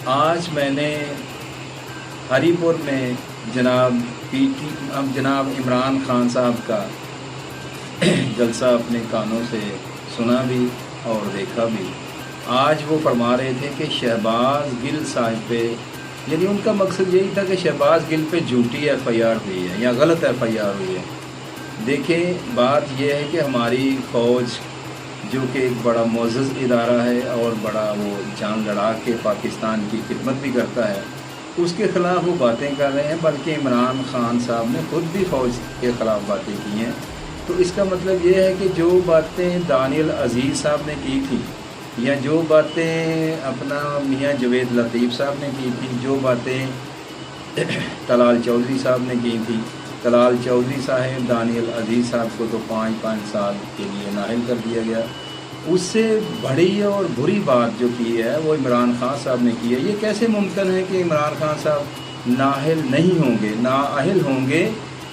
آج میں نے ہری پور میں جناب عمران خان صاحب کا جلسہ اپنے کانوں سے سنا بھی اور دیکھا بھی۔ آج وہ فرما رہے تھے کہ شہباز گل صاحب پہ، یعنی ان کا مقصد یہی تھا کہ شہباز گل پہ جھوٹی ایف آئی آر ہوئی ہے یا غلط ایف آئی آر ہوئی ہے۔ دیکھیں، بات یہ ہے کہ ہماری فوج جو کہ ایک بڑا معزز ادارہ ہے اور بڑا وہ جان لڑا کے پاکستان کی خدمت بھی کرتا ہے، اس کے خلاف وہ باتیں کر رہے ہیں، بلکہ عمران خان صاحب نے خود بھی فوج کے خلاف باتیں کی ہیں۔ تو اس کا مطلب یہ ہے کہ جو باتیں دانیال عزیز صاحب نے کی تھی یا جو باتیں اپنا میاں جوید لطیف صاحب نے کی تھی، جو باتیں طلال چودھری صاحب نے کی تھی، طلال چودھری صاحب دانیال عزیز صاحب کو تو 5 سال کے لیے نااہل کر دیا گیا، اس سے بڑی اور بری بات جو کی ہے وہ عمران خان صاحب نے کی ہے۔ یہ کیسے ممکن ہے کہ عمران خان صاحب نااہل نہیں ہوں گے، نااہل ہوں گے؟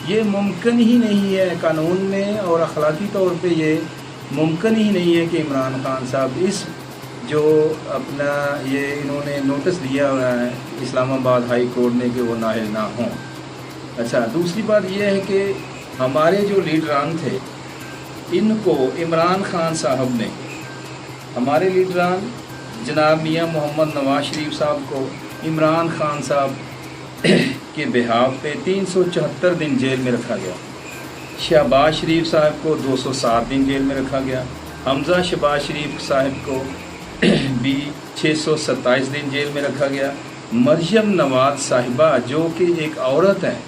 یہ ممکن ہی نہیں ہے، قانون میں اور اخلاقی طور پہ یہ ممکن ہی نہیں ہے کہ عمران خان صاحب اس جو اپنا یہ انہوں نے نوٹس دیا ہوا ہے اسلام آباد ہائی کورٹ نے کہ وہ نااہل نہ ہوں۔ اچھا، دوسری بات یہ ہے کہ ہمارے جو لیڈران تھے ان کو عمران خان صاحب نے، ہمارے لیڈران جناب میاں محمد نواز شریف صاحب کو عمران خان صاحب کے بہاف پہ 374 دن جیل میں رکھا گیا، شہباز شریف صاحب کو 207 دن جیل میں رکھا گیا، حمزہ شہباز شریف صاحب کو بھی 627 دن جیل میں رکھا گیا، مریم نواز صاحبہ جو کہ ایک عورت ہیں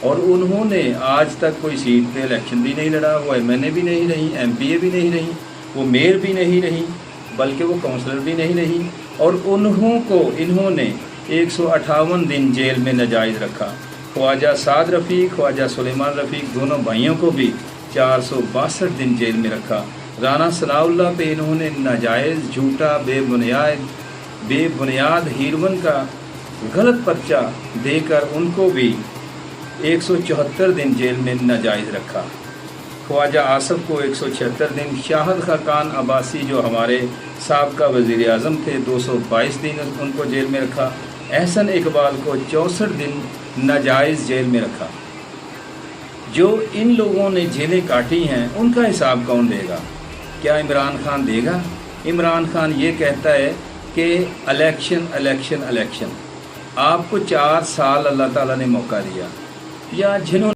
اور انہوں نے آج تک کوئی سیٹ پہ الیکشن بھی نہیں لڑا، وہ ایم این اے بھی نہیں رہی، ایم پی اے بھی نہیں رہی، وہ میئر بھی نہیں رہی، بلکہ وہ کونسلر بھی نہیں رہی، اور انہوں نے 158 دن جیل میں ناجائز رکھا۔ خواجہ سعد رفیق، خواجہ سلیمان رفیق دونوں بھائیوں کو بھی 462 دن جیل میں رکھا۔ رانا ثناء اللہ پہ انہوں نے ناجائز، جھوٹا، بے بنیاد ہیروئن کا غلط پرچہ دے کر ان کو بھی 174 دن جیل میں ناجائز رکھا۔ خواجہ آصف کو 176 دن، شاہد خاقان عباسی جو ہمارے سابقہ وزیر اعظم تھے 222 دن ان کو جیل میں رکھا۔ احسن اقبال کو 64 دن ناجائز جیل میں رکھا۔ جو ان لوگوں نے جیلیں کاٹی ہیں ان کا حساب کون دے گا؟ کیا عمران خان دے گا؟ عمران خان یہ کہتا ہے کہ الیکشن آپ کو 4 سال اللہ تعالیٰ نے موقع دیا، یا جنہوں